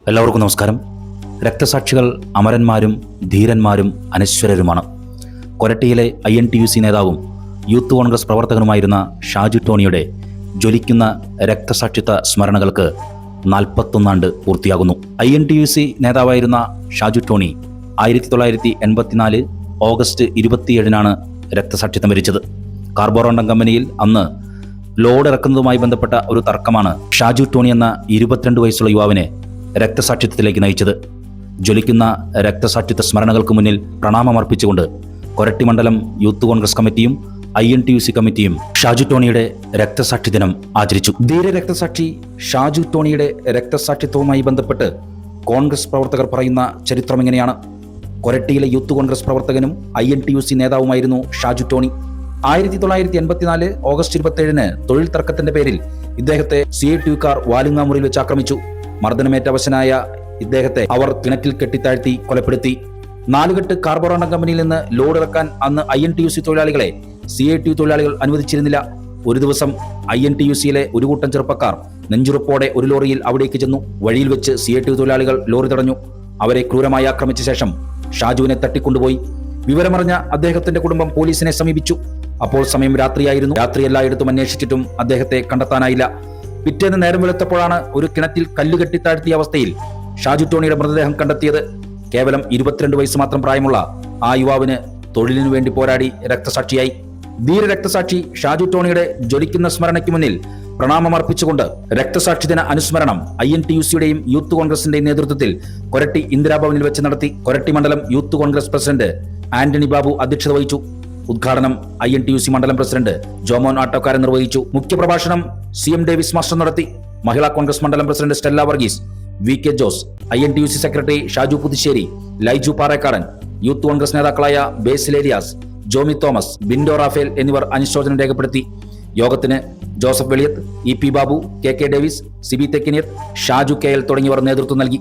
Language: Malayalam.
എല്ലാവർക്കും നമസ്കാരം. രക്തസാക്ഷികൾ അമരന്മാരും ധീരന്മാരും അനശ്വരരുമാണ്. കൊരട്ടിയിലെ INTUC നേതാവും യൂത്ത് കോൺഗ്രസ് പ്രവർത്തകനുമായിരുന്ന ഷാജു ടോണിയുടെ ജ്വലിക്കുന്ന രക്തസാക്ഷിത്വ സ്മരണകൾക്ക് 41 ആണ്ട് പൂർത്തിയാകുന്നു. INTUC നേതാവായിരുന്ന ഷാജു ടോണി 1984 ഓഗസ്റ്റ് 27 രക്തസാക്ഷിത്വം വരിച്ചത്. കാർബോറണ്ടം കമ്പനിയിൽ അന്ന് ലോഡ് ഇറക്കുന്നതുമായി ബന്ധപ്പെട്ട ഒരു തർക്കമാണ് ഷാജു ടോണി എന്ന 22 വയസ്സുള്ള യുവാവിനെ രക്തസാക്ഷിത്വത്തിലേക്ക് നയിച്ചത്. ജ്വലിക്കുന്ന രക്തസാക്ഷിത്വ സ്മരണകൾക്ക് മുന്നിൽ പ്രണാമമർപ്പിച്ചുകൊണ്ട് കൊരട്ടി മണ്ഡലം യൂത്ത് കോൺഗ്രസ് കമ്മിറ്റിയും INTUC കമ്മിറ്റിയും ഷാജു ടോണിയുടെ രക്തസാക്ഷി ദിനം ആചരിച്ചു. ധീര രക്തസാക്ഷി ഷാജു ടോണിയുടെ രക്തസാക്ഷിത്വവുമായി ബന്ധപ്പെട്ട് കോൺഗ്രസ് പ്രവർത്തകർ പറയുന്ന ചരിത്രം ഇങ്ങനെയാണ്. കൊരട്ടിയിലെ യൂത്ത് കോൺഗ്രസ് പ്രവർത്തകനും INTUC നേതാവുമായിരുന്നു ഷാജു ടോണി. 1984 ഓഗസ്റ്റ് 27 തൊഴിൽ തർക്കത്തിന്റെ പേരിൽ ഇദ്ദേഹത്തെ CITUക്കാർ വാലുങ്ങാമുറിയിൽ വെച്ച് ആക്രമിച്ചു. മർദ്ദനമേറ്റ അവശനായ ഇദ്ദേഹത്തെ അവർ കിണറ്റിൽ കെട്ടിത്താഴ്ത്തി കൊലപ്പെടുത്തി. 4 കെട്ട് കാർബോറണ്ടം കമ്പനിയിൽ നിന്ന് ലോഡ് ഇറക്കാൻ അന്ന് INTUC തൊഴിലാളികളെ CITU തൊഴിലാളികൾ അനുവദിച്ചിരുന്നില്ല. ഒരു ദിവസം INTUCയിലെ ഒരു കൂട്ടം ചെറുപ്പക്കാർ നെഞ്ചുറപ്പോടെ ഒരു ലോറിയിൽ അവിടേക്ക് ചെന്നു. വഴിയിൽ വെച്ച് CITU തൊഴിലാളികൾ ലോറി തടഞ്ഞു. അവരെ ക്രൂരമായി ആക്രമിച്ച ശേഷം ഷാജുവിനെ തട്ടിക്കൊണ്ടുപോയി. വിവരമറിഞ്ഞ അദ്ദേഹത്തിന്റെ കുടുംബം പോലീസിനെ സമീപിച്ചു. അപ്പോൾ സമയം രാത്രിയായിരുന്നു. രാത്രി എല്ലായിടത്തും അന്വേഷിച്ചിട്ടും അദ്ദേഹത്തെ കണ്ടെത്താനായില്ല. പിറ്റേന്ന് നേരം വെളുത്തപ്പോഴാണ് ഒരു കിണറ്റിൽ കല്ല് കെട്ടിത്താഴ്ത്തിയ അവസ്ഥയിൽ ഷാജു ടോണിയുടെ മൃതദേഹം കണ്ടെത്തിയത്. കേവലം 22 വയസ്സ് മാത്രം പ്രായമുള്ള ആ യുവാവിന് തൊഴിലിനു വേണ്ടി പോരാടി രക്തസാക്ഷിയായി. ധീര രക്തസാക്ഷി ഷാജു ടോണിയുടെ ജ്വലിക്കുന്ന സ്മരണയ്ക്ക് മുന്നിൽ പ്രണാമമർപ്പിച്ചുകൊണ്ട് രക്തസാക്ഷി ദിന അനുസ്മരണം INTUCയുടെയും യൂത്ത് കോൺഗ്രസിന്റെയും നേതൃത്വത്തിൽ കൊരട്ടി ഇന്ദിരാഭവനിൽ വെച്ച് നടത്തി. കൊരട്ടി മണ്ഡലം യൂത്ത് കോൺഗ്രസ് പ്രസിഡന്റ് ആന്റണി ബാബു അധ്യക്ഷത വഹിച്ചു. ഉദ്ഘാടനം INTUC മണ്ഡലം പ്രസിഡന്റ് ജോമോൻ ആട്ടോക്കാരൻ നിർവഹിച്ചു. മുഖ്യപ്രഭാഷണം CM ഡേവിസ് മാസ്റ്റർ നടത്തി. മഹിളാ കോൺഗ്രസ് മണ്ഡലം president Stella Varghese, VK Jose, INTUC secretary Shaju Puthussery, Laiju Parekkadan, youth Congress നേതാക്കളായ ബേസിൽ ഏലിയാസ്, ജോമി തോമസ്, ബിൻഡോ റാഫേൽ എന്നിവർ അനുശോചനം രേഖപ്പെടുത്തി. യോഗത്തിന് Joseph Veliyath, EP Babu, KK Davis, Siby Thekkiniyath, Shaju KL തുടങ്ങിയവർ നേതൃത്വം നൽകി.